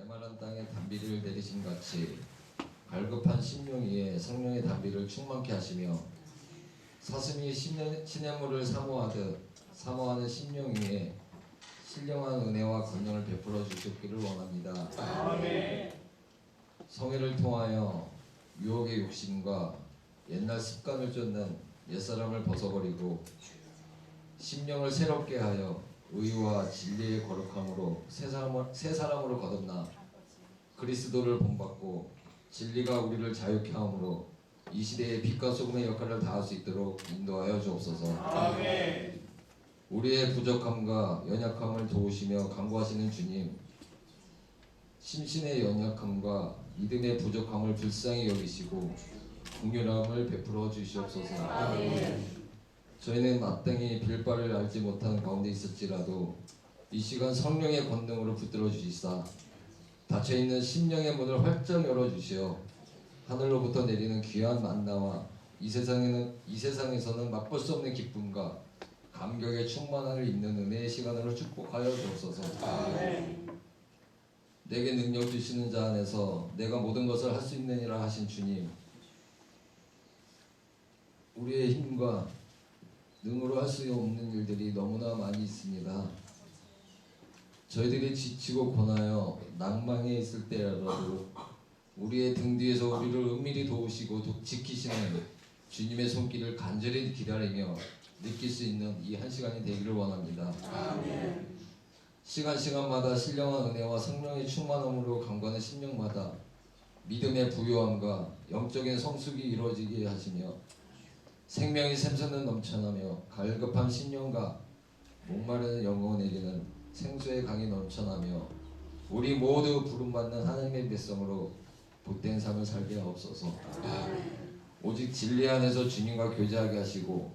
메마른 땅에 단비를 내리신 같이 갈급한 심령 위에 성령의 단비를 충만케 하시며 사슴이 시냇물을 사모하는 심령 위에 신령한 은혜와 권능을 베풀어 주셨기를 원합니다. 아멘. 성회를 통하여 유혹의 욕심과 옛날 습관을 쫓는 옛사람을 벗어버리고 심령을 새롭게 하여 의와 진리의 거룩함으로 새 사람으로 거듭나 그리스도를 본받고 진리가 우리를 자유케 하므로 이 시대의 빛과 소금의 역할을 다할 수 있도록 인도하여 주옵소서. 아멘. 우리의 부족함과 연약함을 도우시며 간구하시는 주님, 심신의 연약함과 믿음의 부족함을 불쌍히 여기시고 긍휼함을 베풀어 주시옵소서. 아멘. 저희는 마땅히 빌 바를 알지 못하는 가운데 있을지라도 이 시간 성령의 권능으로 붙들어 주시사 닫혀있는 심령의 문을 활짝 열어주시어 하늘로부터 내리는 귀한 만나와 이 세상에서는 맛볼 수 없는 기쁨과 감격의 충만함을 입는 은혜의 시간으로 축복하여 주옵소서. 아멘. 내게 능력 주시는 자 안에서 내가 모든 것을 할 수 있느니라 하신 주님, 우리의 힘과 능으로 할 수 없는 일들이 너무나 많이 있습니다. 저희들이 지치고 고나여 낭망해 있을 때라도 우리의 등 뒤에서 우리를 은밀히 도우시고 지키시는 주님의 손길을 간절히 기다리며 느낄 수 있는 이 한 시간이 되기를 원합니다. 아멘. 시간마다 신령한 은혜와 성령의 충만함으로 강구하는 심령마다 믿음의 부요함과 영적인 성숙이 이루어지게 하시며 생명이 샘솟는 넘쳐나며 갈급한 심령과 목마른 영혼에게는 생수의 강이 넘쳐나며 우리 모두 부름받는 하나님의 백성으로 복된 삶을 살게 하옵소서. 오직 진리 안에서 주님과 교제하게 하시고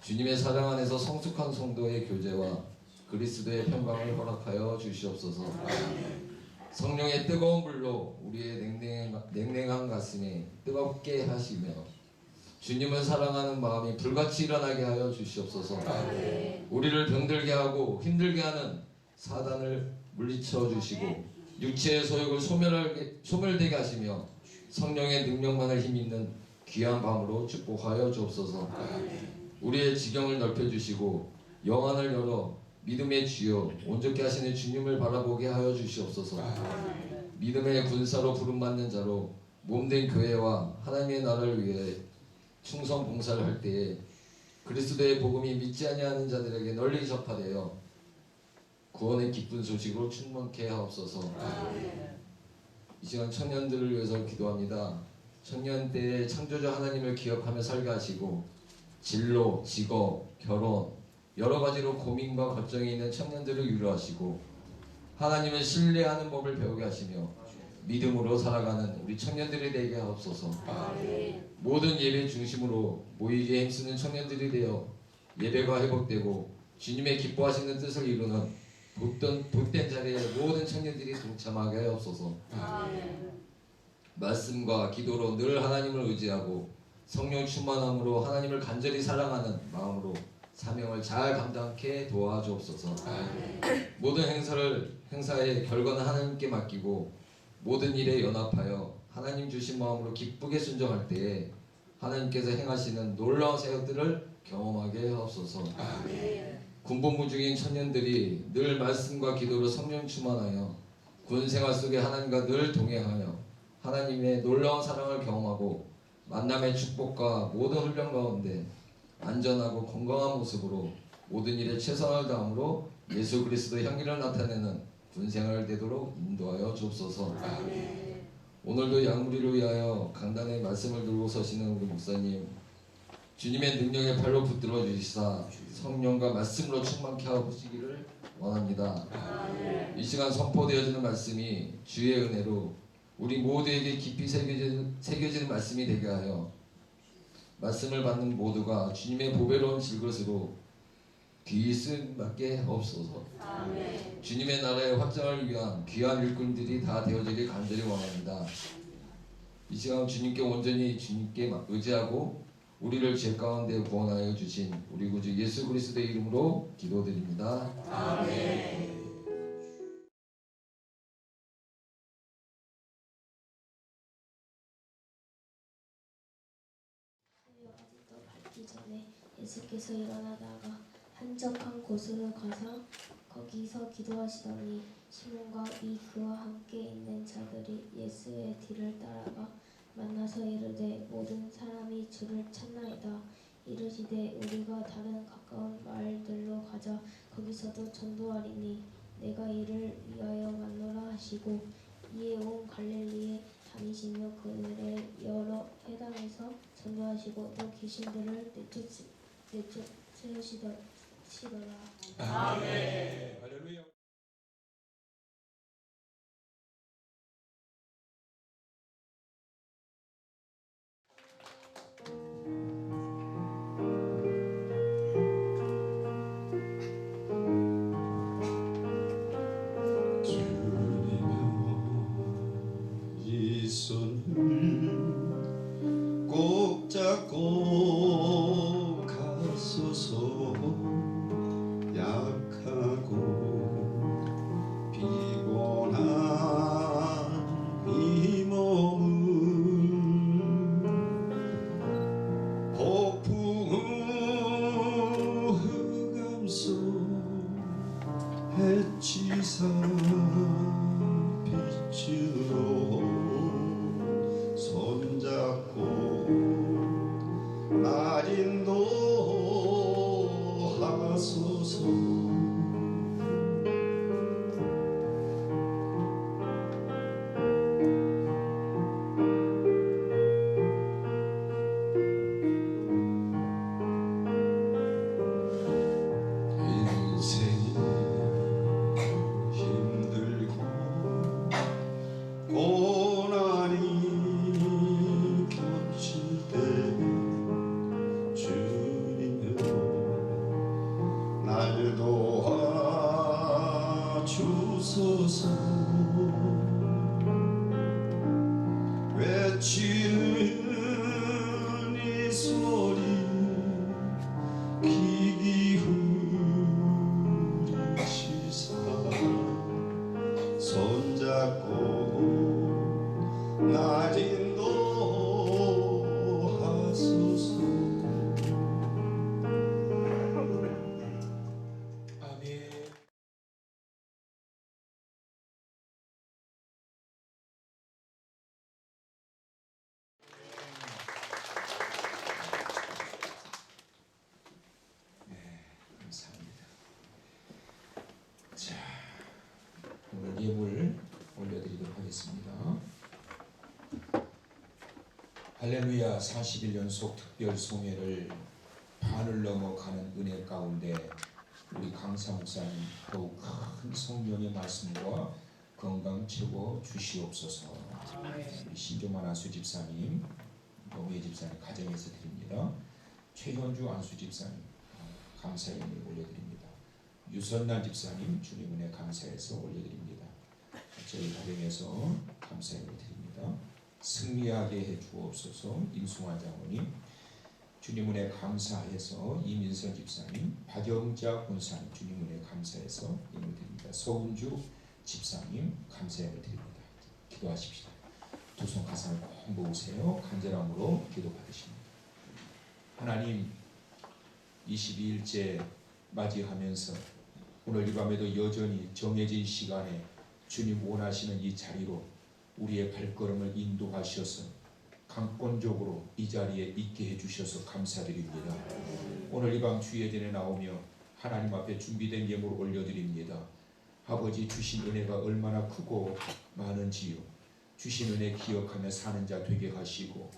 주님의 사랑 안에서 성숙한 성도의 교제와 그리스도의 평강을 허락하여 주시옵소서. 성령의 뜨거운 불로 우리의 냉랭한 가슴에 뜨겁게 하시며 주님을 사랑하는 마음이 불같이 일어나게 하여 주시옵소서. 우리를 병들게 하고 힘들게 하는 사단을 물리쳐 주시고 육체의 소욕을 소멸되게 하시며 성령의 능력만을 힘입는 귀한 밤으로 축복하여 주옵소서. 우리의 지경을 넓혀주시고 영안을 열어 믿음의 주여 온전케 하시는 주님을 바라보게 하여 주시옵소서. 믿음의 군사로 부름받는 자로 몸된 교회와 하나님의 나라를 위해 충성 봉사를 할 때에 그리스도의 복음이 믿지 아니하는 자들에게 널리 전파되어 구원의 기쁜 소식으로 충만케 하옵소서. 이 시간 청년들을 위해서 기도합니다. 청년 때의 창조주 하나님을 기억하며 살게 하시고 진로, 직업, 결혼 여러 가지로 고민과 걱정이 있는 청년들을 위로하시고 하나님을 신뢰하는 법을 배우게 하시며 믿음으로 살아가는 우리 청년들이 되게 하옵소서. 모든 예배 중심으로 모이기에 힘쓰는 청년들이 되어 예배가 회복되고 주님의 기뻐하시는 뜻을 이루는 복된 자리에 모든 청년들이 동참하게 하옵소서. 말씀과 기도로 늘 하나님을 의지하고 성령 충만함으로 하나님을 간절히 사랑하는 마음으로 사명을 잘 감당케 도와주옵소서. 모든 행사의 결과는 하나님께 맡기고 모든 일에 연합하여 하나님 주신 마음으로 기쁘게 순종할 때에 하나님께서 행하시는 놀라운 사역들을 경험하게 하옵소서. 군복무 중인 청년들이 늘 말씀과 기도로 성령 충만하여 군 생활 속에 하나님과 늘 동행하여 하나님의 놀라운 사랑을 경험하고 만남의 축복과 모든 훈련 가운데 안전하고 건강한 모습으로 모든 일에 최선을 다함으로 예수 그리스도의 향기를 나타내는 군생활 되도록 인도하여 주옵소서. 오늘도 양무리를 위하여 강단의 말씀을 들고 서시는 우리 목사님 주님의 능력의 팔로 붙들어 주시사 성령과 말씀으로 충만케 하시기를 원합니다. 이 시간 선포되어지는 말씀이 주의 은혜로 우리 모두에게 깊이 새겨지는 말씀이 되게 하여 말씀을 받는 모두가 주님의 보배로운 질것으로 귀히 쓰임받게 하옵소서. 주님의 나라의 확장을 위한 귀한 일꾼들이 다 되어지길 간절히 원합니다. 이 시간 주님께 온전히 주님께 의지하고 우리를 죄 가운데 구원하여 주신 우리 구주 예수 그리스도의 이름으로 기도드립니다. 아멘. 거기서 일어나다가 한적한 곳으로 가서 거기서 기도하시더니 시몬과 이 그와 함께 있는 자들이 예수의 뒤를 따라가 만나서 이르되 모든 사람이 주를 찾나이다. 이르시되 우리가 다른 가까운 마을들로 가자. 거기서도 전도하리니 내가 이를 위하여 만노라 하시고 이에 온 갈릴리에 다니시며 그들의 여러 회당에서 전도하시고 또 귀신들을 내쫓으시더라. 아멘. 할렐루야. 이 손을 꼭 잡고 가소서. 약하고 피곤한 이 몸은 폭풍 흑암 속 해치사 빛으로 손잡고 날 인도하소서. 인생이 힘들고 고난이 겹칠 때 주님여 날 도와주소서. 외치는 이 소리 귀 기울이시사 손잡고 날 인도하소서. 아멘. 감사합니다. 자, 오늘 예물 올려드리도록 하겠습니다. 할렐루야 41 연속 특별 송회를 반을 넘어가는 은혜 가운데 우리 강사 목사님 더욱 큰 성령의 말씀과 건강 최고 주시옵소서. 우리 신조만 안수 집사님, 노미애 집사님 가정에서 드립니다. 최현주 안수 집사님 감사의 예물 올려드립니다. 유선란 집사님 주님 은혜 감사해서 올려드립니다. 저희 가정에서 감사의 예물 드립니다. 승리하게 해 주옵소서. 임승환 장모님 주님 은혜 감사해서 이민선 집사님, 박영자 권사님 주님 은혜 감사해서 예물 드립니다. 서운주 집사님 감사의 예물 드립니다. 기도하십시다. 두 손 가슴을 꼭 모으세요. 간절함으로 기도 받으십니다. 하나님 22일째 맞이하면서 오늘 이 밤에도 여전히 정해진 시간에 주님 원하시는 이 자리로 우리의 발걸음을 인도하셔서 강권적으로 이 자리에 있게 해주셔서 감사드립니다. 오늘 이 밤 주예전에 나오며 하나님 앞에 준비된 예물을 올려드립니다. 아버지 주신 은혜가 얼마나 크고 많은지요. 주신 은혜 기억하며 사는 자 되게 하시고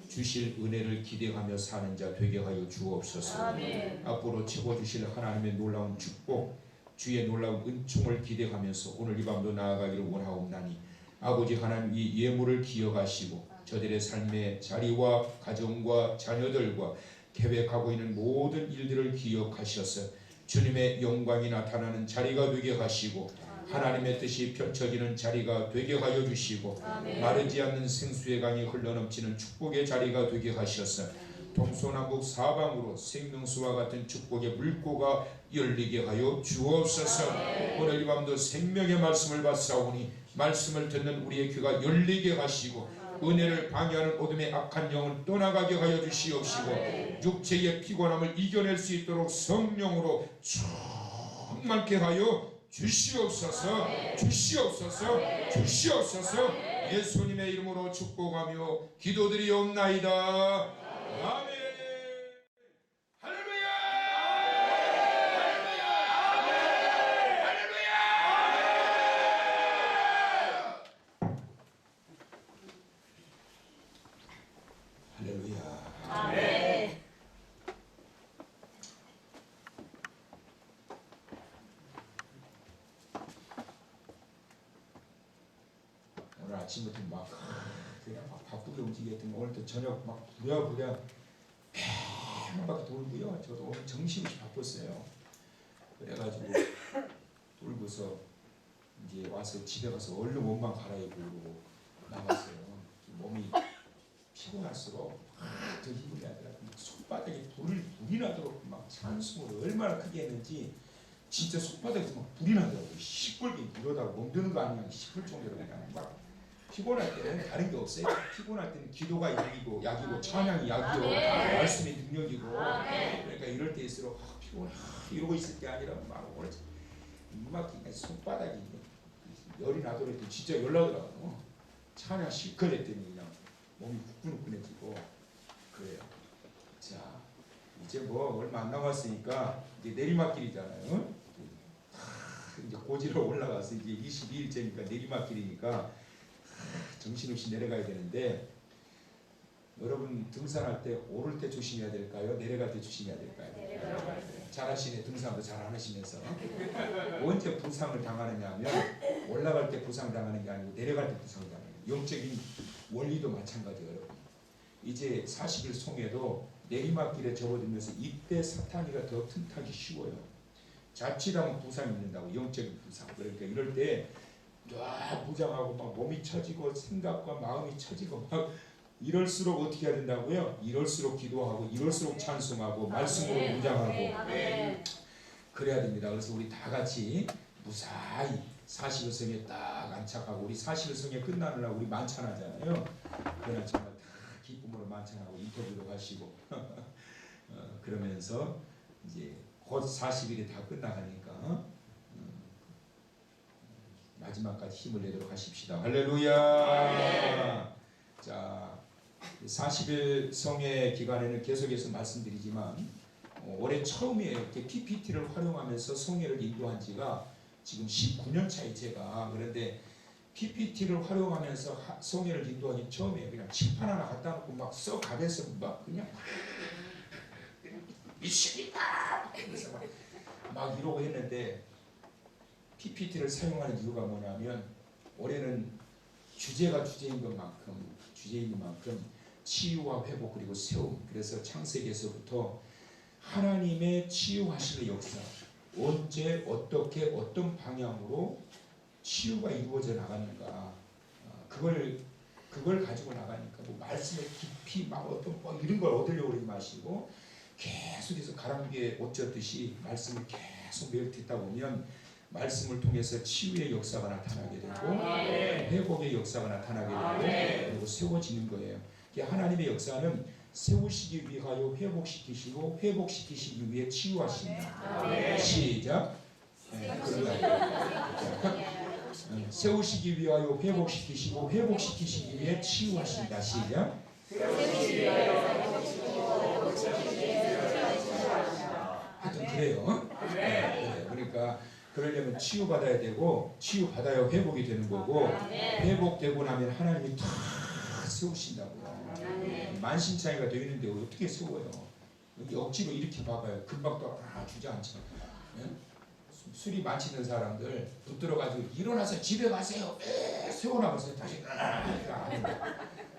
주실 은혜를 기대하며 사는 자 되게 하여 주옵소서. 아멘. 앞으로 채워주실 하나님의 놀라운 축복, 주의 놀라운 은총을 기대하면서 오늘 이 밤도 나아가기를 원하옵나니 아버지 하나님 이 예물을 기억하시고 저들의 삶의 자리와 가정과 자녀들과 계획하고 있는 모든 일들을 기억하셔서 주님의 영광이 나타나는 자리가 되게 하시고 하나님의 뜻이 펼쳐지는 자리가 되게 하여 주시고 아멘. 마르지 않는 생수의 강이 흘러넘치는 축복의 자리가 되게 하셔서 동서남북 사방으로 생명수와 같은 축복의 물고가 열리게 하여 주옵소서. 오늘 이 밤도 생명의 말씀을 받사오니 말씀을 듣는 우리의 귀가 열리게 하시고 은혜를 방해하는 어둠의 악한 영은 떠나가게 하여 주시옵시고 육체의 피곤함을 이겨낼 수 있도록 성령으로 충만케 하여 주시옵소서. 예수님의 이름으로 축복하며 기도드리옵나이다. 아멘. 할렐루야! 할렐루야. 아멘. 오늘 아침부터 막 그냥 막 바쁘게 움직였더니 오늘도 저녁 막 부랴부랴 한 바퀴 돌고요. 저도 오늘 정신없이 바빴어요. 그래가지고 돌고서 이제 와서 집에 가서 얼른 몸만 갈아입고 나갔어요. 몸이 피곤할수록 더 힘이 나더라고요. 손바닥에 불이 나도록 막 찬송을 얼마나 크게 했는지 진짜 손바닥에서 막 불이 나더라고요. 시뻘게 이러다가 멍드는 거 아니야 싶을 정도로 그냥 막 피곤할 때는 다른 게 없어요. 피곤할 때는 기도가 약이고 찬양이 약이고 말씀의 능력이고 그러니까 이럴 때일수록 피곤해 이러고 있을 게 아니라 막 오늘 막 손바닥이 열이 나더라도 진짜 열나더라고요. 찬양 실컷 했더니 그냥 몸이 후끈후끈해지고 그래요. 자 이제 뭐 얼마 안 남았으니까 이제 내리막길이잖아요. 이제 고지로 올라가서 이제 22일째니까 내리막길이니까 정신없이 내려가야 되는데 여러분 등산할 때 오를 때 조심해야 될까요? 내려갈 때 조심해야 될까요? 잘하시네. 등산도 잘 안 하시면서 언제 부상을 당하느냐 하면 올라갈 때 부상 당하는 게 아니고 내려갈 때 부상을 당하는 거예요. 영적인 원리도 마찬가지예요. 여러분 이제 40일 송에도 내리막길에 접어들면서 이때 사탄이가 더 틈타기 쉬워요. 자칫하면 부상이 있는다고. 영적인 부상. 그러니까 이럴 때 무장하고 막 몸이 처지고 생각과 마음이 처지고 막 이럴수록 어떻게 해야 된다고요? 이럴수록 기도하고 이럴수록 찬송하고 말씀으로 무장하고 그래야 됩니다. 그래서 우리 다 같이 무사히 40일성에 딱 안착하고 우리 40일성에 끝나느라 우리 만찬하잖아요. 그러나 정말 다 기쁨으로 만찬하고 인터뷰도 하시고 그러면서 이제 곧 40일이 다 끝나가니까 마지막까지 힘을 내도록 하십시다. 할렐루야. 자 40일 성회 기간에는 계속해서 말씀드리지만 올해 처음에 이렇게 PPT를 활용하면서 성회를 인도한 지가 지금 19년 차에 제가. 그런데 PPT를 활용하면서 성회를 인도하기 처음에 그냥 칠판 하나 갖다 놓고 막 써가면서 막 그냥 미치겠다 그래서 막 이러고 했는데 PPT를 사용하는 이유가 뭐냐면 올해는 주제가 주제인 만큼 치유와 회복 그리고 세움. 그래서 창세기에서부터 하나님의 치유하시는 역사 언제 어떻게 어떤 방향으로 치유가 이루어져 나가는가 그걸 가지고 나가니까 뭐 말씀의 깊이 막 어떤 뭐 이런 걸 얻으려고 그러지 마시고 계속해서 가랑비에 옷 젖듯이 말씀을 계속 매일 듣다 보면 말씀을 통해서 치유의 역사가 나타나게 되고 회복의 역사가 나타나게 되고 그리고 세워지는 거예요. 하나님의 역사는 세우시기 위하여 회복시키시고 회복시키시기 위해 치유하신다. 시작. 세우시기 위하여 회복시키시고 회복시키시기 위해 치유하신다. 시작. 하여튼 그래요. 그러니까 그러려면 치유받아야 되고 치유받아야 회복이 되는 거고 회복되고 나면 하나님이 다 세우신다고요. 만신창이가 되어 있는데 어떻게 세워요? 여기 억지로 이렇게 봐봐요. 금방 또 주저앉죠. 술이 마시는 사람들 붙들어가지고 일어나서 집에 가세요. 세워나가세요. 다시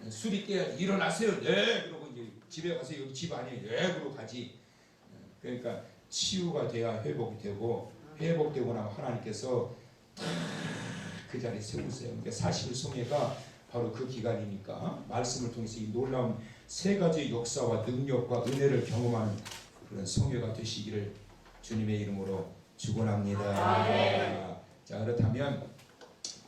술이 깨야 일어나세요. 네. 그러고 이제 집에 가세요. 여기 집 아니에요. 네. 그러고 가지. 그러니까 치유가 돼야 회복이 되고 회복되고 나면 하나님께서 그 자리에 세우세요. 그러니까 40일 송해가 바로 그 기간이니까 말씀을 통해서 이 놀라운 세 가지의 역사와 능력과 은혜를 경험하는 그런 송해가 되시기를 주님의 이름으로 축원합니다. 자 그렇다면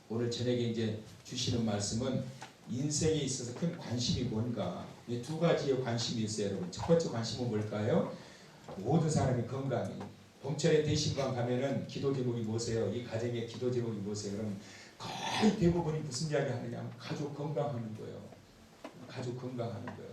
오늘 저녁에 이제 주시는 말씀은 인생에 있어서 큰 관심이 뭔가, 이 두 가지의 관심이 있어요, 여러분. 첫 번째 관심은 뭘까요? 모든 사람이 건강이. 봄철에 대신방 가면은 기도 제목이 뭐세요? 이 가정의 기도 제목이 뭐세요? 그럼 거의 대부분이 무슨 이야기 하느냐? 가족 건강하는 거예요. 가족 건강하는 거예요.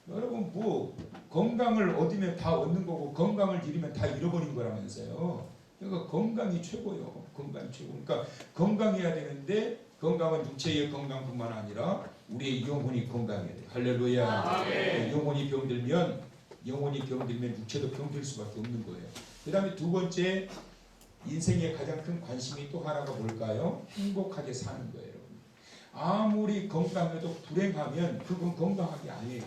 여러분, 뭐 건강을 얻으면 다 얻는 거고 건강을 잃으면 다 잃어버린 거라면서요. 그러니까 건강이 최고요. 건강이 최고. 그러니까 건강해야 되는데, 건강은 육체의 건강뿐만 아니라 우리의 영혼이 건강해야 돼요. 할렐루야. 영혼이 병들면 육체도 병들 수밖에 없는 거예요. 그 다음에 두 번째, 인생의 가장 큰 관심이 또 하나가 뭘까요? 행복하게 사는 거예요, 여러분. 아무리 건강해도 불행하면 그건 건강한 게 아니에요.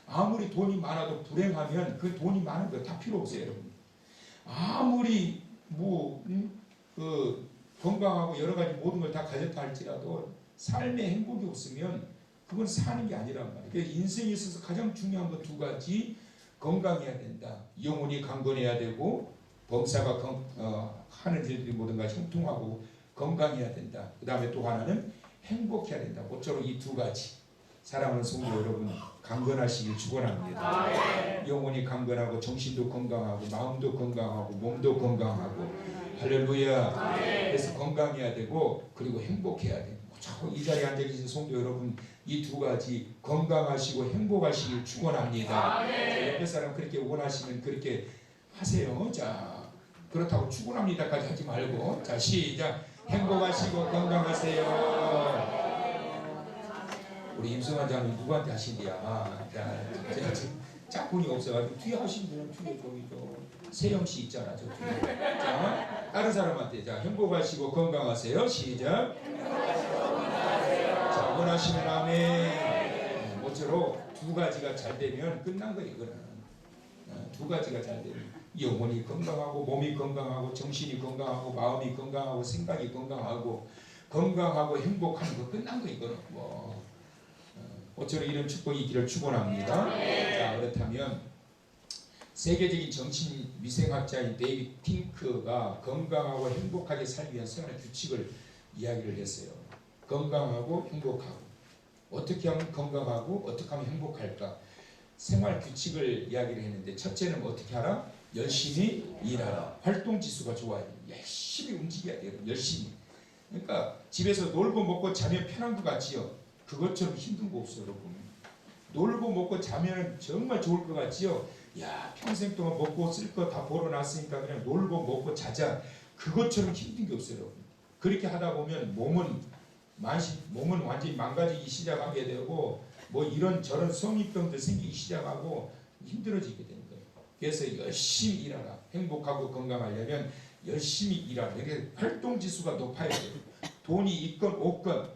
아무리 돈이 많아도 불행하면 그 돈이 많은 거 다 필요 없어요, 여러분. 아무리 건강하고 여러 가지 모든 걸 다 가졌다 할지라도 삶에 행복이 없으면 그건 사는 게 아니란 말이에요. 그래서 인생에 있어서 가장 중요한 거 두 가지, 건강해야 된다. 영혼이 강건해야 되고, 범사가 하는 일들이 모든 것이 형통하고 건강해야 된다. 그 다음에 또 하나는 행복해야 된다. 모쪼록 이 두 가지, 사랑하는 성도 여러분, 강건하시길 축원합니다. 영혼이 강건하고 정신도 건강하고 마음도 건강하고 몸도 건강하고, 할렐루야. 그래서 건강해야 되고 그리고 행복해야 되고, 이 자리에 앉아 계신 성도 여러분, 이 두 가지 건강하시고 행복하시길 축원합니다. 옆에 사람 그렇게 원하시면 그렇게 하세요. 자, 그렇다고 축원합니다까지 하지 말고, 자, 시작. 행복하시고 건강하세요. 우리 임성환 장님 누구한테 하신대야? 자, 짝꿍이 없어가지고 뒤에 하신 분은 뒤에 거기 세영 씨 있잖아, 저 뒤에. 자, 다른 사람한테, 자, 행복하시고 건강하세요. 시작. 자, 원하시면 아멘. 모쪼록 두 가지가 잘 되면 끝난 거예요, 이거는. 두 가지가 잘 되면 영혼이 건강하고 몸이 건강하고 정신이 건강하고 마음이 건강하고 생각이 건강하고 행복한 거 끝난 거 이거는. 모쪼록 이런 축복이 있기를 축원합니다. 자, 그렇다면 세계적인 정신 위생학자인 데이비드 핑크가 건강하고 행복하게 살기 위한 생활 규칙을 이야기를 했어요. 건강하고 행복하고, 어떻게 하면 건강하고 어떻게 하면 행복할까? 생활 규칙을 이야기를 했는데, 첫째는 어떻게 하라? 열심히 일하라. 활동 지수가 좋아야 돼. 열심히 움직여야 돼요. 열심히. 그러니까 집에서 놀고 먹고 자면 편한 것 같지요? 그것처럼 힘든 거 없어요, 여러분. 놀고 먹고 자면 정말 좋을 것 같지요? 야, 평생 동안 먹고 쓸 거 다 벌어놨으니까 그냥 놀고 먹고 자자. 그것처럼 힘든 게 없어요, 여러분. 그렇게 하다 보면 몸은 완전히 망가지기 시작하게 되고, 뭐 이런 저런 성인병들 생기기 시작하고 힘들어지게 되는 거예요. 그래서 열심히 일하라. 행복하고 건강하려면 열심히 일하라. 이게 활동 지수가 높아야 돼요. 돈이 있건 없건,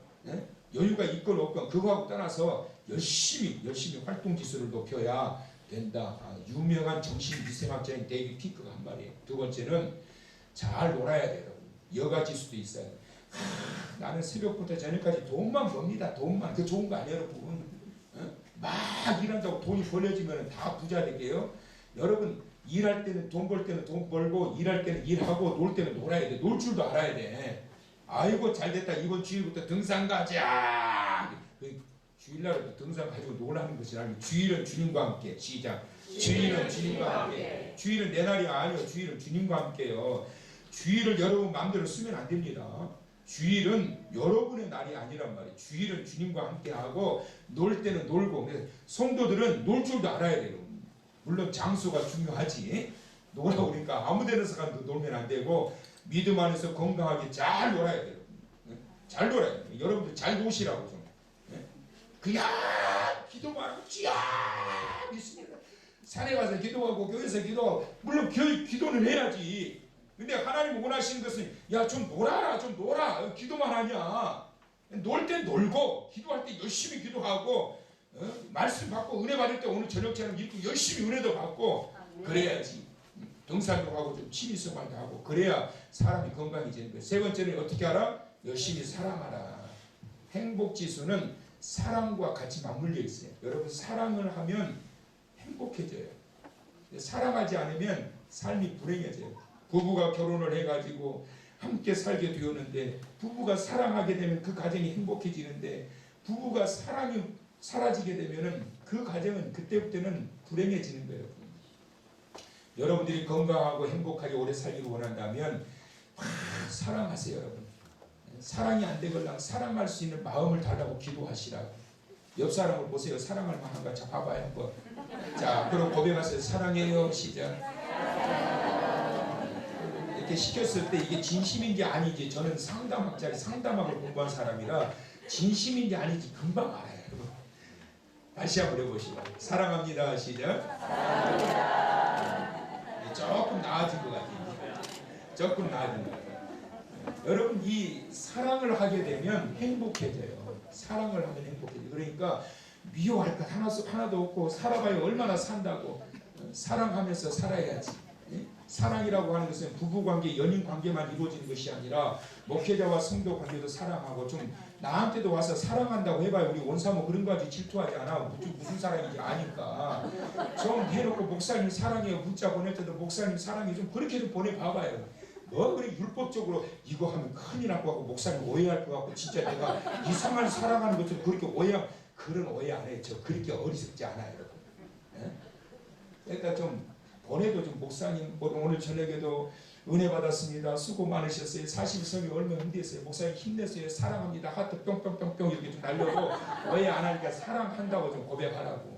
여유가 있건 없건 그거하고 떠나서 열심히 활동 지수를 높여야 된다. 유명한 정신위생학자인 데이비드 핑크가 한 말이에요. 두 번째는 잘 놀아야 돼요. 여가 지수도 있어요. 나는 새벽부터 저녁까지 돈만 법니다. 돈만. 그 좋은 거 아니에요, 여러분. 막 일한다고 돈이 벌어지면 다 부자 되게요. 여러분, 일할 때는 돈 벌 때는 돈 벌고, 일할 때는 일하고, 놀 때는 놀아야 돼. 놀 줄도 알아야 돼. 아이고 잘됐다, 이번 주일부터 등산 가자. 주일날부터 등산 가지고 놀라는 것이 아니고, 주일은 주님과 함께. 시작. 주일은 주님과 함께. 주일은 내 날이 아니요, 주일은 주님과 함께요. 주일을 여러분 마음대로 쓰면 안 됩니다. 주일은 여러분의 날이 아니란 말이에요. 주일은 주님과 함께하고, 놀 때는 놀고. 성도들은 놀 줄도 알아야 돼요. 물론 장소가 중요하지. 놀라고 그러니까 아무 데나 가도 놀면 안 되고, 믿음 안에서 건강하게 잘 놀아야 돼요. 잘 놀아야 돼요. 여러분들 잘 노시라고 좀. 그냥 기도만 하고 쥐야 있습니다. 산에 가서 기도하고 교회에서 기도하고, 물론 기도는 해야지. 근데 하나님 원하시는 것은, 야, 좀 놀아라, 좀 놀아. 기도만 하냐. 놀 땐 놀고, 기도할 때 열심히 기도하고, 말씀 받고 은혜 받을 때 오늘 저녁처럼 읽고 열심히 은혜도 받고 그래야지. 등산도 하고 좀 취미생활도 하고 그래야 사람이 건강해지는 거예요. 세 번째는 어떻게 하라? 열심히 사랑하라. 행복지수는 사랑과 같이 맞물려 있어요. 여러분, 사랑을 하면 행복해져요. 사랑하지 않으면 삶이 불행해져요. 부부가 결혼을 해가지고 함께 살게 되었는데, 부부가 사랑하게 되면 그 가정이 행복해지는데, 부부가 사랑이 사라지게 되면은 그 가정은 그때부터는 불행해지는 거예요. 여러분들이 건강하고 행복하게 오래 살기를 원한다면 사랑하세요, 여러분. 사랑이 안 되걸랑 사랑할 수 있는 마음을 달라고 기도하시라고. 옆 사람을 보세요. 사랑할 만한가? 자, 봐봐요 한번. 자, 그럼 고백하세요. 사랑해요. 시작. 이렇게 시켰을 때 이게 진심인지 아닌지 저는 상담학을 공부한 사람이라 진심인지 아닌지 금방 알아요. 여러분. 다시 한번 해보시죠. 사랑합니다. 시작. 조금 나아진 것 같아요. 조금 나아진 것 같아요. 여러분 이 사랑을 하게 되면 행복해져요. 사랑을 하면 행복해져요. 그러니까 미워할 것 하나도 없고 살아봐야 얼마나 산다고. 사랑하면서 살아야지. 사랑이라고 하는 것은 부부관계, 연인관계만 이루어지는 것이 아니라 목회자와 성도 관계도 사랑하고 좀 나한테도 와서 사랑한다고 해봐요. 우리 원사모 그런 거 아직 질투하지 않아. 무슨 사랑인지 아니까 좀 해놓고 목사님 사랑해요 문자 보낼 때도 목사님 사랑해 좀 그렇게 좀 보내봐봐요. 뭐 그래 율법적으로 이거 하면 큰일 날 것 같고 목사님 오해할 것 같고 진짜 내가 이상한 사랑하는 것처럼 그렇게 그런 오해 안 해요. 저 그렇게 어리석지 않아요, 여러분. 네? 그러니까 좀 보내도 좀 목사님 오늘 저녁에도 은혜 받았습니다. 수고 많으셨어요. 40석이 얼마 안 됐어요. 목사님 힘내세요. 사랑합니다. 하트 뿅뿅뿅뿅 이렇게 좀 날려도 오해 안 하니까 사랑한다고 좀 고백하라고.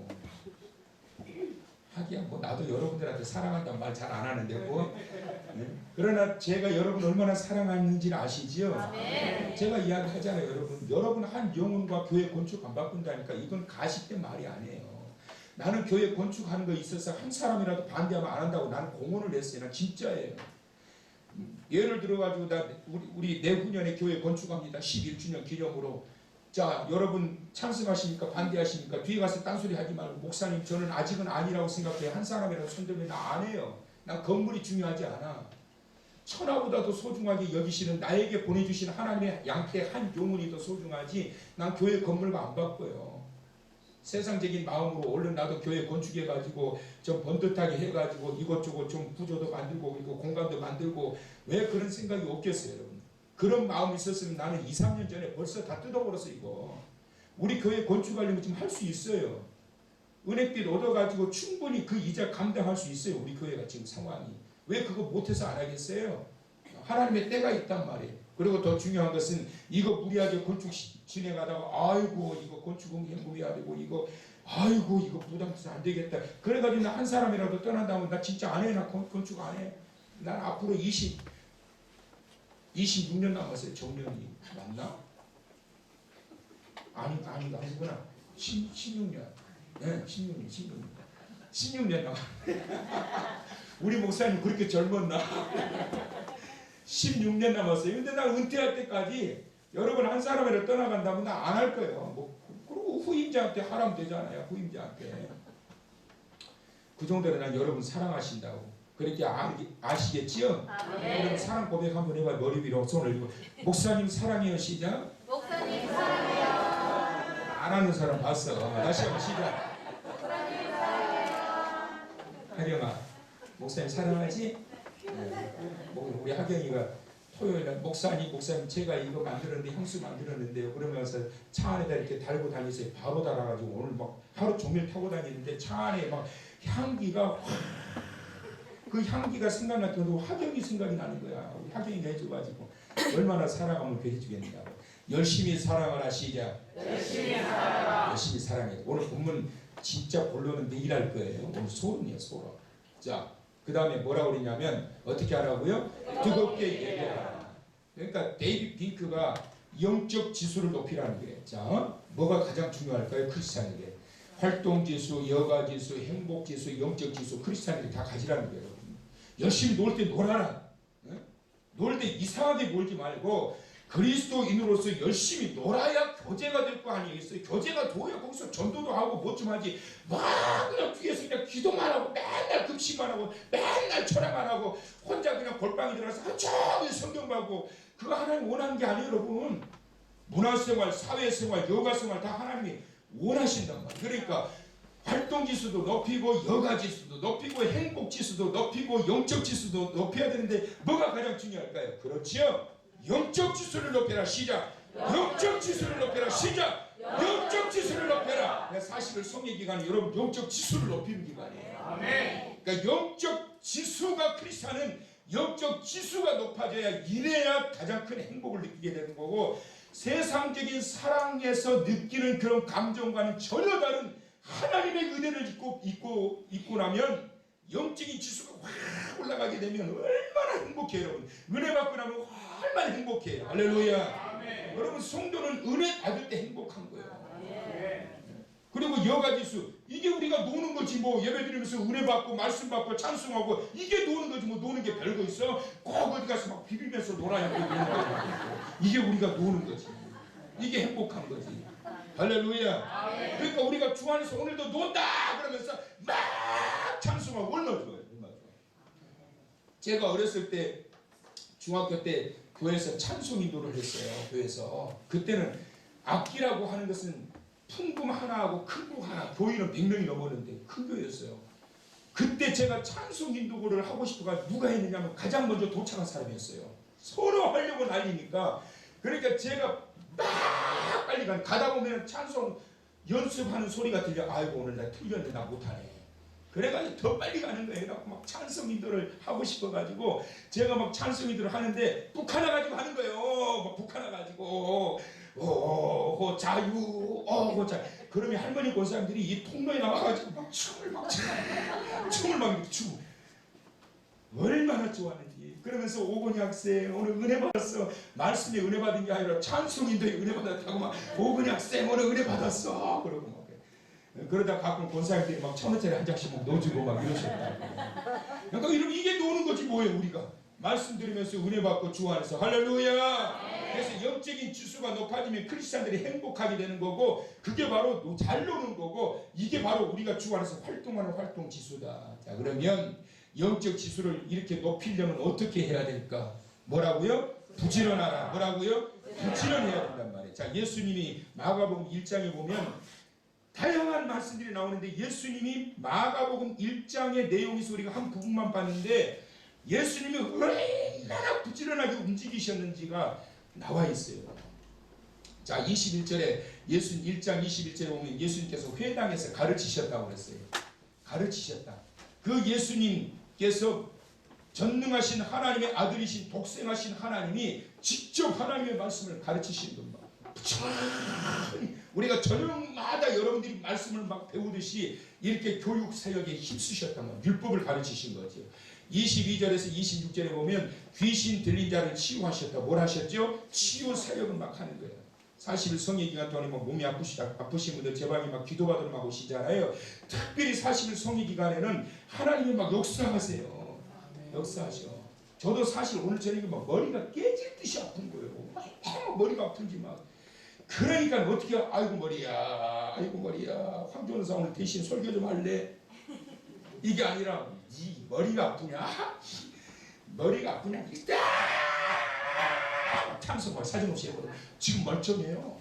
하기야 뭐 나도 여러분들한테 사랑한다는 말 잘 안 하는데 뭐. 네? 그러나 제가 여러분 얼마나 사랑하는지는 아시지요? 제가 이야기하잖아요. 여러분 한 영혼과 교회 건축 안 바꾼다니까 이건 가식된 말이 아니에요. 나는 교회 건축하는 거 있어서 한 사람이라도 반대하면 안 한다고 나는 공언을 했어요. 난 진짜예요. 예를 들어가지고 우리 내후년에 교회 건축합니다. 11주년 기념으로. 자 여러분 찬성하십니까? 반대하십니까? 뒤에 가서 딴소리 하지 말고 목사님 저는 아직은 아니라고 생각해요. 한 사람이라도 손들면 나 안 해요. 난 건물이 중요하지 않아. 천하보다도 소중하게 여기시는 나에게 보내주신 하나님의 양떼 한 영혼이 더 소중하지 난 교회 건물과 안 바꿔요. 세상적인 마음으로 얼른 나도 교회 건축해가지고 좀 번듯하게 해가지고 이것저것 좀 구조도 만들고 이거 공간도 만들고 왜 그런 생각이 없겠어요, 여러분? 그런 마음이 있었으면 나는 2, 3년 전에 벌써 다 뜯어버렸어 이거. 우리 교회 건축하려면 지금 할 수 있어요. 은행빚 얻어가지고 충분히 그 이자 감당할 수 있어요. 우리 교회가 지금 상황이. 왜 그거 못해서 안 하겠어요? 하나님의 때가 있단 말이에요. 그리고 더 중요한 것은 이거 무리하게 건축 진행하다가 아이고 이거 건축은 무리해야 되고 이거 아이고 이거 부담돼서 안 되겠다. 그래가지고 나 한 사람이라도 떠난다면 나 진짜 안 해. 나 건축 안 해. 난 앞으로 26년 남았어요. 정년이. 맞나? 아니구나. 16년. 네, 16년 남았네. 우리 목사님 그렇게 젊었나? 16년 남았어요. 근데 나 은퇴할 때까지 여러분 한 사람이라도 떠나간다면 나 안 할 거예요. 뭐 그리고 후임자한테 하라면 되잖아요. 후임자한테. 그 정도로 난 여러분 사랑하신다고. 그렇게 아시겠지요? 그럼 사랑 고백 한번 해봐요. 머리 위로 손을 들고 목사님 사랑해요. 시작. 목사님 사랑해요. 안 하는 사람 봤어. 다시 한번 시작. 목사님 사랑해요. 하경아 목사님 사랑하지? 우리 하경이가 토요일날 목사님 제가 이거 만들었는데 향수 만들었는데요. 그러면서 차 안에다 이렇게 달고 다니세요. 바로 달아가지고 오늘 막 하루 종일 타고 다니는데 차 안에 막 향기가 그 향기가 생각날 때도 하경이 생각이 나는 거야. 우리 하경이가 해줘가지고 얼마나 사랑하면 그 해주겠냐고. 열심히 사랑하라. 시작. 열심히 살아라. 열심히 사랑해. 오늘 본문 진짜 본론은 내일 할 거예요. 오늘 소름이에요, 소름. 자, 그 다음에 뭐라고 그러냐면 어떻게 하라고요? 뜨겁게 예배하라. 그러니까 데이비드 핑크가 영적 지수를 높이라는 거예요. 자, 뭐가 가장 중요할까요? 크리스찬에게. 활동 지수, 여가 지수, 행복 지수, 영적 지수, 크리스찬들이 다 가지라는 거예요. 열심히 놀 때 놀아라. 놀 때 이상하게 놀지 말고 그리스도인으로서 열심히 놀아야 교제가 될 거 아니겠어요? 교제가 돼야 거기서 전도도 하고 뭐 좀 하지. 막 그냥 뒤에서 그냥 기도만 하고 맨날 급식만 하고 맨날 철학만 하고 혼자 그냥 골방에 들어가서 하루 종일 성경 보고 그거 하나님 원하는 게 아니에요, 여러분. 문화생활, 사회생활, 여가생활 다 하나님이 원하신단 말이에요. 그러니까 활동지수도 높이고 여가지수도 높이고 행복지수도 높이고 영적지수도 높여야 되는데 뭐가 가장 중요할까요? 그렇지요? 영적지수를 높여라. 시작. 영적지수를 높여라. 시작. 영적 지수를 높여라. 40일 성의 기간이 여러분 영적 지수를 높이는 기간이에요. 그러니까 영적 지수가 크리스찬은 영적 지수가 높아져야 이래야 가장 큰 행복을 느끼게 되는 거고 세상적인 사랑에서 느끼는 그런 감정과는 전혀 다른 하나님의 은혜를 입고 나면 영적인 지수가 확 올라가게 되면 얼마나 행복해요. 여러분 은혜 받고 나면 얼마나 행복해요. 할렐루야. 여러분 성도는 은혜 받을 때 행복한 거예요. 그리고 여가지수 이게 우리가 노는 거지 뭐 예배드리면서 은혜 받고 말씀 받고 찬송하고 이게 노는 거지 뭐 노는 게 별거 있어? 꼭 어디 가서 막 비비면서 놀아야 돼. 이게 우리가 노는 거지. 이게 행복한 거지. 할렐루야. 그러니까 우리가 주 안에서 오늘도 논다 그러면서 막 찬송하고 얼마나 좋아요. 얼마나 좋아요. 제가 어렸을 때 중학교 때 교회에서 찬송 인도를 했어요. 교회에서 그때는 악기라고 하는 것은 풍금 하나하고 큰 곡 하나 교인은 100명이 넘었는데 큰 교회였어요. 그때 제가 찬송 인도를 하고 싶어가 누가 했느냐면 가장 먼저 도착한 사람이었어요. 서로 하려고 난리니까 그러니까 제가 막 빨리 가다 보면 찬송 연습하는 소리가 들려. 아이고 오늘 나 틀렸는데 나 못하네. 그래가지고 더 빨리 가는 거예요. 그래갖고 막 찬송 인도를 하고 싶어가지고 제가 막 찬송 인도를 하는데 북 하나 가지고 하는 거예요. 막 북 하나 가지고 자유 자 그러면 할머니 권사님들이 이 통로에 나와가지고 막 춤을 막 추고 얼마나 좋아하는지. 그러면서 오건희 학생 오늘 은혜 받았어. 말씀에 은혜 받은 게 아니라 찬송 인도에 은혜 받았다고 막 오건희 학생 오늘 은혜 받았어 그러고 막 그러다 가끔 권사님들이 막 1,000원짜리 한 장씩 막 넣어주고 막 이러셨다. 그러니까 이러면 이게 노는 거지 뭐예요. 우리가 말씀 들으면서 은혜 받고 주 안에서 할렐루야. 그래서 영적인 지수가 높아지면 크리스찬들이 행복하게 되는 거고 그게 바로 잘 노는 거고 이게 바로 우리가 주 안에서 활동하는 활동 지수다. 자 그러면 영적 지수를 이렇게 높이려면 어떻게 해야 될까? 뭐라고요? 부지런하라. 뭐라고요? 부지런해야 된단 말이에요. 자 예수님이 마가복음 1장에 보면 다양한 말씀들이 나오는데 예수님이 마가복음 1장의 내용에서 우리가 한 부분만 봤는데 예수님이 얼마나 부지런하게 움직이셨는지가 나와 있어요. 자 21절에 예수님 1장 21절에 보면 예수님께서 회당에서 가르치셨다고 그랬어요. 가르치셨다. 그 예수님께서 전능하신 하나님의 아들이신 독생하신 하나님이 직접 하나님의 말씀을 가르치신 겁니다. 우리가 저녁마다 여러분들이 말씀을 막 배우듯이 이렇게 교육 사역에 힘쓰셨단 말이에요. 율법을 가르치신 거죠. 22절에서 26절에 보면 귀신 들린 자를 치유하셨다. 뭘 하셨죠? 치유 사역을 막 하는 거예요. 40일 성의 기간 동안에 뭐 몸이 아프신 분들 제 방에 막 기도받으러 막 오시잖아요. 특별히 40일 성의 기간에는 하나님이 막 역사하세요. 역사하셔. 저도 사실 오늘 저녁에 막 머리가 깨질 듯이 아픈 거예요. 막 머리가 아픈지 막. 그러니까 어떻게 아이고 머리야 황교사 오늘 대신 설교 좀 할래? 이게 아니라 이 머리가 아프냐? 머리가 아프냐? 참석할 사정없이 해버려. 지금 멀쩡해요.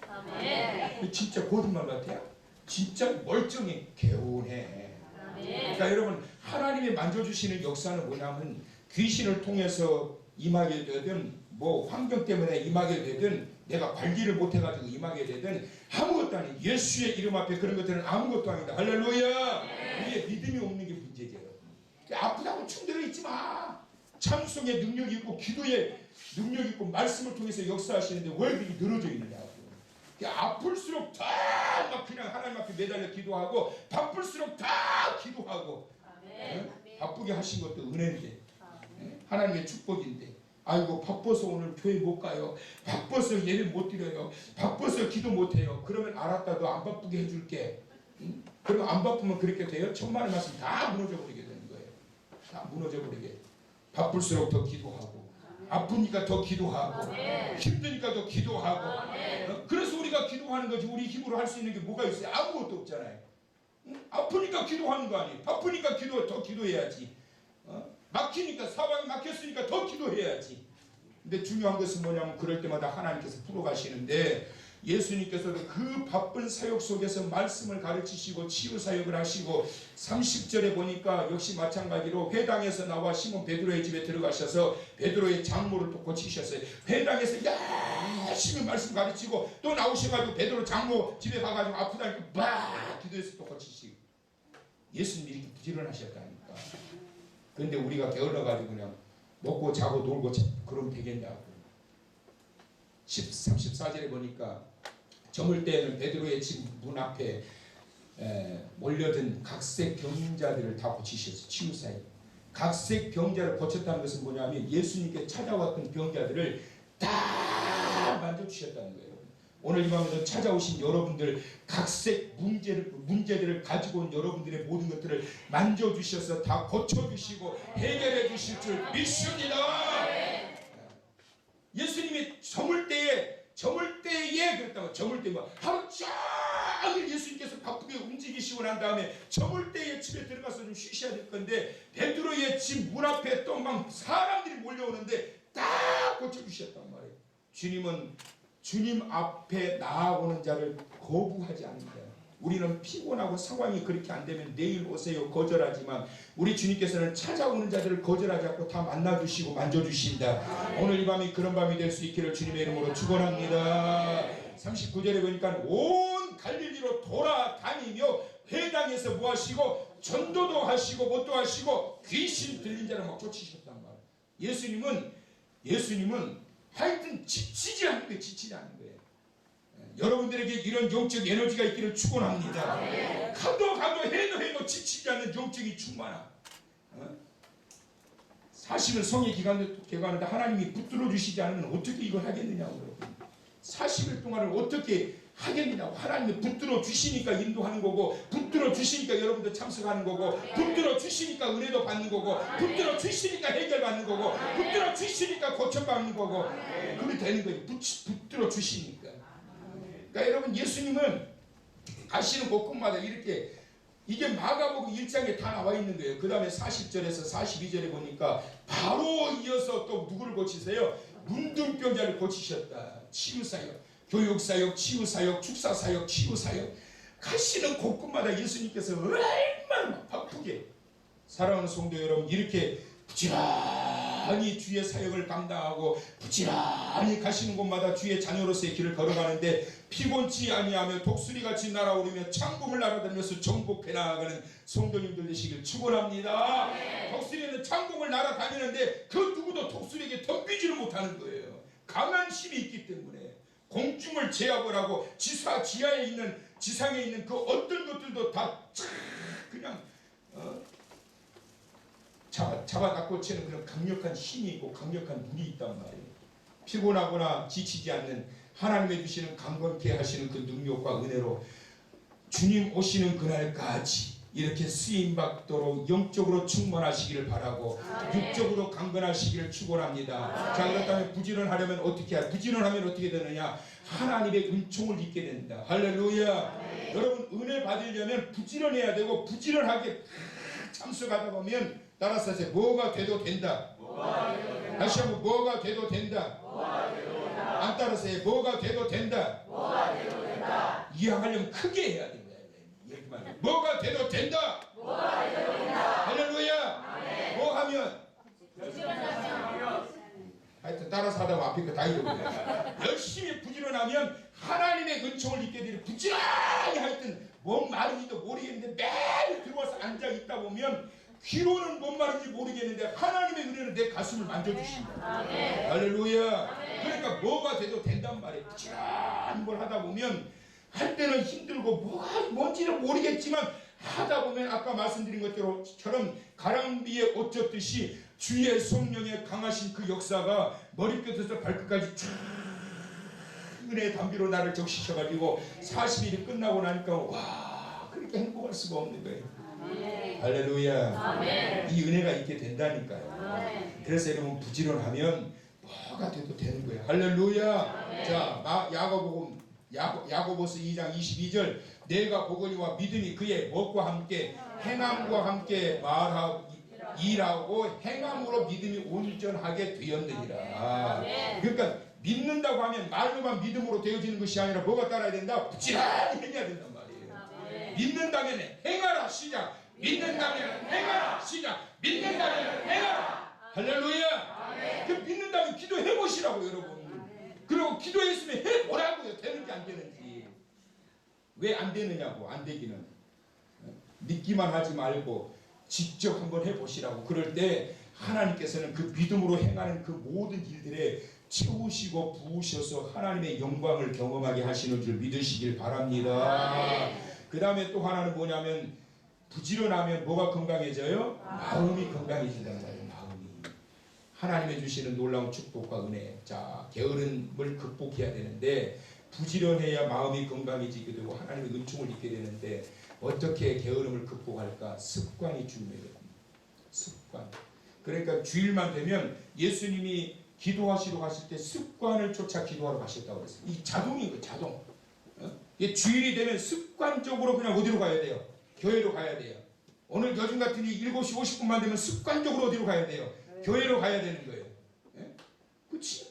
진짜 거짓말 같아요. 진짜 멀쩡해. 개운해. 그러니까 여러분 하나님이 만져주시는 역사는 뭐냐면 귀신을 통해서 임하게 되든 뭐 환경 때문에 임하게 되든 내가 관리를 못해가지고 임하게 되든 아무것도 아니에요. 예수의 이름 앞에 그런 것들은 아무것도 아니다. 할렐루야. 우리의 믿음이 없는 게 문제죠. 아프다고 충돌해 있지 마. 찬송의 능력이 있고 기도의 능력이 있고 말씀을 통해서 역사하시는데 왜 이렇게 늘어져 있느냐고. 아플수록 더 막 그냥 하나님 앞에 매달려 기도하고 바쁠수록 더 기도하고. 바쁘게 하신 것도 은혜인데 하나님의 축복인데 아이고 바빠서 오늘 교회 못 가요. 바빠서 예배 못 드려요. 바빠서 기도 못 해요. 그러면 알았다. 너 안 바쁘게 해줄게. 그리고 안 바쁘면 그렇게 돼요? 천만의 말씀 다 무너져 버리게 되는 거예요. 다 무너져 버리게. 바쁠수록 더 기도하고 아프니까 더 기도하고 힘드니까 더 기도하고 그래서 우리가 기도하는 거지. 우리 힘으로 할 수 있는 게 뭐가 있어요? 아무것도 없잖아요. 아프니까 기도하는 거 아니에요. 바쁘니까 더 기도해야지. 막히니까 사방이 막혔으니까 더 기도해야지. 근데 중요한 것은 뭐냐면 그럴 때마다 하나님께서 풀어가시는데 예수님께서도 그 바쁜 사역 속에서 말씀을 가르치시고 치유사역을 하시고 30절에 보니까 역시 마찬가지로 회당에서 나와 시몬 베드로의 집에 들어가셔서 베드로의 장모를 또 고치셨어요. 회당에서 열심히 말씀 가르치고 또 나오셔가지고 베드로 장모 집에 가가지고 아프다니까 막 기도해서 또 고치시고 예수님이 이렇게 부지런하셨다니까. 그런데 우리가 게을러가지고 그냥 먹고 자고 놀고 그러면 되겠냐고. 34절에 보니까 저물 때에는 베드로의 집 문 앞에 몰려든 각색 병자들을 다 고치셨어요. 치유사역. 각색 병자를 고쳤다는 것은 뭐냐면 예수님께 찾아왔던 병자들을 다 만져주셨다는 거예요. 오늘 이 밤에도 찾아오신 여러분들 각색 문제들을 가지고 온 여러분들의 모든 것들을 만져주셔서 다 고쳐주시고 해결해 주실 줄 믿습니다. 예수님이 저물 때에 그랬다고. 저물 때에 하루 종일 예수님께서 바쁘게 움직이시고 난 다음에 저물 때에 집에 들어가서 좀 쉬셔야 될 건데 베드로의 집 문 앞에 또 막 사람들이 몰려오는데 다 고쳐주셨단 말이에요. 주님은 주님 앞에 나아오는 자를 거부하지 않는다. 우리는 피곤하고 상황이 그렇게 안 되면 내일 오세요 거절하지만 우리 주님께서는 찾아오는 자들을 거절하지 않고 다 만나주시고 만져주신다. 오늘 이 밤이 그런 밤이 될 수 있기를 주님의 이름으로 축원합니다. 39절에 보니까 온 갈릴리로 돌아다니며 회당에서 뭐 하시고 전도도 하시고 뭣도 하시고 귀신 들린 자를 막 쫓으셨단 말이에요. 예수님은 하여튼 지치지 않는 거예요. 지치지 않는 거예요. 여러분들에게 이런 영적 에너지가 있기를 축원합니다. 가도 해도 지치지 않는 영적인 충만함. 40일 성의 기간하는데 하나님이 붙들어 주시지 않으면 어떻게 이걸 하겠느냐고. 40일 동안을 어떻게 하겠느냐고. 하나님이 붙들어 주시니까 인도하는 거고 붙들어 주시니까 여러분들 참석하는 거고 붙들어 주시니까 은혜도 받는 거고 붙들어 주시니까 해결받는 거고 붙들어 주시니까 고쳐받는 거고 그렇게 되는 거예요. 붙들어 주시니까. 그러니까 여러분 예수님은 가시는 곳곳마다 이렇게 이게 마가복음 1장에 다 나와 있는 거예요. 그 다음에 40절에서 42절에 보니까 바로 이어서 또 누구를 고치세요? 문둥병자를 고치셨다. 치유사역, 교육사역, 치유사역, 축사사역, 치유사역. 가시는 곳곳마다 예수님께서 얼마나 바쁘게 사랑하는 성도 여러분 이렇게 부지런히 주의 사역을 감당하고 부지런히 가시는 곳마다 주의 자녀로서의 길을 걸어가는데 피곤치 아니하며 독수리같이 날아오르며 창공을 날아다니면서 정복해 나아가는 성도님들 되시길 축원합니다. 독수리는 창공을 날아다니는데 그 누구도 독수리에게 덤비지를 못하는 거예요. 강한 힘이 있기 때문에 공중을 제압을 하고 지하에 있는 지상에 있는 그 어떤 것들도 다 그냥 잡아갖고 치는 그런 강력한 힘이 있고 강력한 눈이 있단 말이에요. 피곤하거나 지치지 않는 하나님의 주시는 강건케 하시는 그 능력과 은혜로 주님 오시는 그날까지 이렇게 쓰임받도록 영적으로 충만하시기를 바라고 육적으로 강건하시기를 축원합니다. 자, 그렇다면 부지런하려면 어떻게 해야? 부지런하면 어떻게 되느냐? 하나님의 은총을 입게 된다. 할렐루야. 여러분 은혜 받으려면 부지런해야 되고 부지런하게 참석하다 보면 따라서 하세요. 뭐가 돼도 된다. 다시 한번 뭐가 돼도 된다. 안 따라서요. 뭐가 돼도 된다. 이해하려면 크게 해야 됩니다. 뭐가 돼도 된다. 할렐루야. 뭐 하면? 하여튼 따라서 하다가 앞에 거 다 잊어버려요. 열심히 부지런하면 하나님의 은총을 입게 되는 부지런히 하여튼 뭔 말인지도 모르겠는데 매일 들어와서 앉아 있다 보면 귀로는 뭔 말인지 모르겠는데 하나님의 은혜는 내 가슴을 만져주신다. 할렐루야. 그러니까 뭐가 돼도 된단 말이에요. 부지런히 뭘 하다 보면 할 때는 힘들고 뭔지는 모르겠지만 하다 보면 아까 말씀드린 것처럼 가랑비에 옷 젖듯이 주의 성령의 강하신 그 역사가 머리끝에서 발끝까지 쫙 은혜의 담비로 나를 적시셔가지고 40일이 끝나고 나니까 와 그렇게 행복할 수가 없는 거예요. 할렐루야. 이 은혜가 있게 된다니까요. 그래서 여러분 부지런하면 뭐가 돼도 되는 거예요. 할렐루야. 자, 야고보서 2장 22절 내가 보거니와 믿음이 그의 먹과 함께 행함과 함께 일하고 행함으로 믿음이 온전하게 되었느니라. 그러니까 믿는다고 하면 말로만 믿음으로 되어지는 것이 아니라 뭐가 따라야 된다? 부지런히 행해야 된단 말이에요. 믿는다면 행하라 시작. 믿는다면 행하라 시작. 믿는다면 행하라. 할렐루야. 그 믿는다면 기도해 보시라고 여러분. 그리고 기도했으면 해보라고요. 되는지 안 되는지. 왜 안 되느냐고. 안 되기는 믿기만 하지 말고 직접 한번 해보시라고. 그럴 때 하나님께서는 그 믿음으로 행하는 그 모든 일들에 채우시고 부으셔서 하나님의 영광을 경험하게 하시는 줄 믿으시길 바랍니다. 그 다음에 또 하나는 뭐냐면 부지런하면 뭐가 건강해져요? 마음이 건강해진다는 거예요. 마음이. 하나님의 주시는 놀라운 축복과 은혜. 자, 게으름을 극복해야 되는데 부지런해야 마음이 건강해지게 되고 하나님의 은총을 입게 되는데 어떻게 게으름을 극복할까? 습관이 중요해요. 습관. 그러니까 주일만 되면 예수님이 기도하시러 가실 때 습관을 쫓아 기도하러 가셨다고 그랬어요. 이 자동인 거예요. 자동. 이게 주일이 되면 습관적으로 그냥 어디로 가야 돼요? 교회로 가야 돼요. 오늘 요즘 같은 이 7시 50분만 되면 습관적으로 어디로 가야 돼요? 교회로 가야 되는 거예요. 예? 그렇지?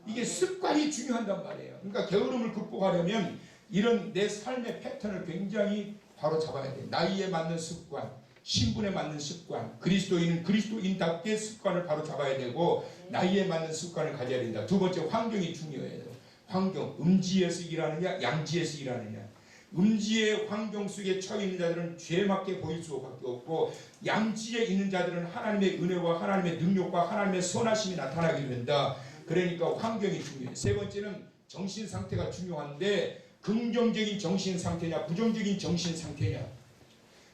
이게 습관이 중요한단 말이에요. 그러니까 게으름을 극복하려면 이런 내 삶의 패턴을 굉장히 바로 잡아야 돼요. 나이에 맞는 습관, 신분에 맞는 습관, 그리스도인은 그리스도인답게 습관을 바로 잡아야 되고 나이에 맞는 습관을 가져야 된다. 두 번째, 환경이 중요해요. 환경, 음지에서 일하느냐 양지에서 일하느냐. 음지의 환경 속에 처해 있는 자들은 죄맞게 보일 수밖에 없고 양지에 있는 자들은 하나님의 은혜와 하나님의 능력과 하나님의 선하심이 나타나게 된다. 그러니까 환경이 중요해요. 세 번째는 정신 상태가 중요한데 긍정적인 정신 상태냐 부정적인 정신 상태냐.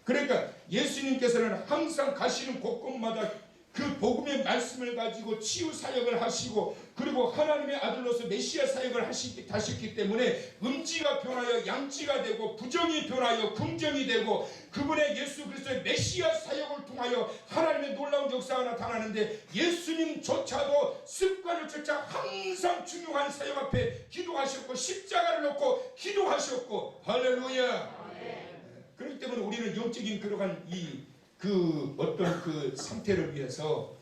그러니까 예수님께서는 항상 가시는 곳곳마다 그 복음의 말씀을 가지고 치유 사역을 하시고 그리고 하나님의 아들로서 메시아 사역을 하셨기 때문에 음지가 변하여 양지가 되고 부정이 변하여 긍정이 되고 그분의 예수 그리스도의 메시아 사역을 통하여 하나님의 놀라운 역사가 나타나는데 예수님조차도 습관을 쫓아 항상 중요한 사역 앞에 기도하셨고 십자가를 놓고 기도하셨고 할렐루야. 그렇기 때문에 우리는 영적인 그러한 어떤 그 상태를 위해서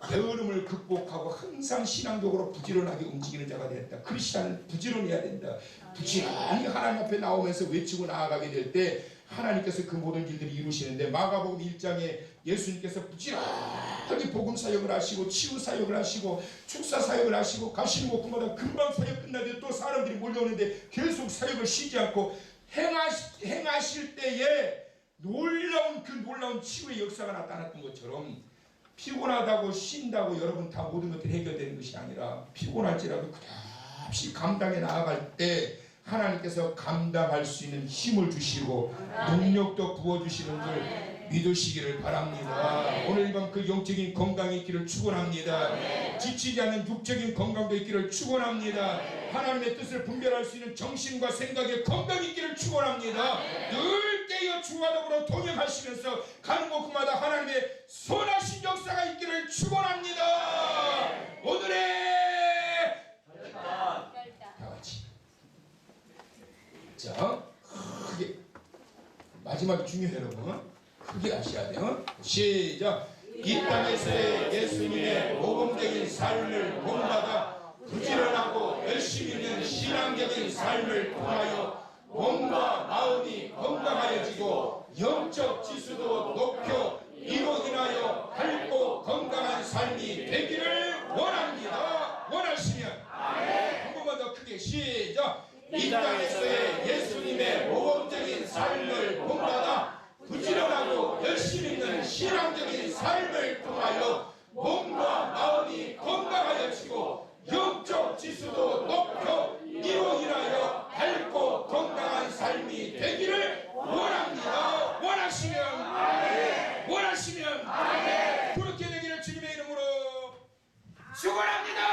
게으름을 극복하고 항상 신앙적으로 부지런하게 움직이는 자가 되었다. 크리스찬은 부지런해야 된다. 부지런히 하나님 앞에 나오면서 외치고 나아가게 될 때 하나님께서 그 모든 일들을 이루시는데 마가복음 1장에 예수님께서 부지런하게 복음 사역을 하시고 치유 사역을 하시고 축사 사역을 하시고 가시는 곳마다 금방 사역 끝나는데 또 사람들이 몰려오는데 계속 사역을 쉬지 않고 행하실 때에 놀라운 치유의 역사가 나타났던 것처럼 피곤하다고 쉰다고 여러분 다 모든 것들이 해결되는 것이 아니라 피곤할지라도 끝없이 감당해 나아갈 때 하나님께서 감당할 수 있는 힘을 주시고 능력도 부어주시는 줄 믿으시기를 바랍니다. 오늘 밤 그 영적인 건강이 있기를 축원합니다. 지치지 않는 육적인 건강도 있기를 축원합니다. 하나님의 뜻을 분별할 수 있는 정신과 생각의 건강이 있기를 축원합니다. 늘 깨어 주와 더불어 동행하시면서 가는 곳마다 하나님의 선하신 역사가 있기를 축원합니다. 오늘의 다 같이 자 크게 마지막이 중요해요 여러분. 크게 하셔야 돼요. 시작. 이 땅에서의 예수님의 모범적인 삶을 본받아 부지런하고 열심히 있는 신앙적인 삶을 통하여 몸과 마음이 건강하여지고 영적 지수도 높여 이로 인하여 밝고 건강한 삶이 되기를 원합니다. 원하시면 한 번만 더 크게 시작. 이 땅에서의 예수님의 모범적인 삶을 본받아 부지런하고 열심히 있는 신앙적인 삶을 통하여 몸과 마음이 건강하여지고 영적 지수도 높여 이로 인하여 밝고 건강한 삶이 되기를 원합니다. 원하시면 그렇게 되기를 주님의 이름으로 축원합니다.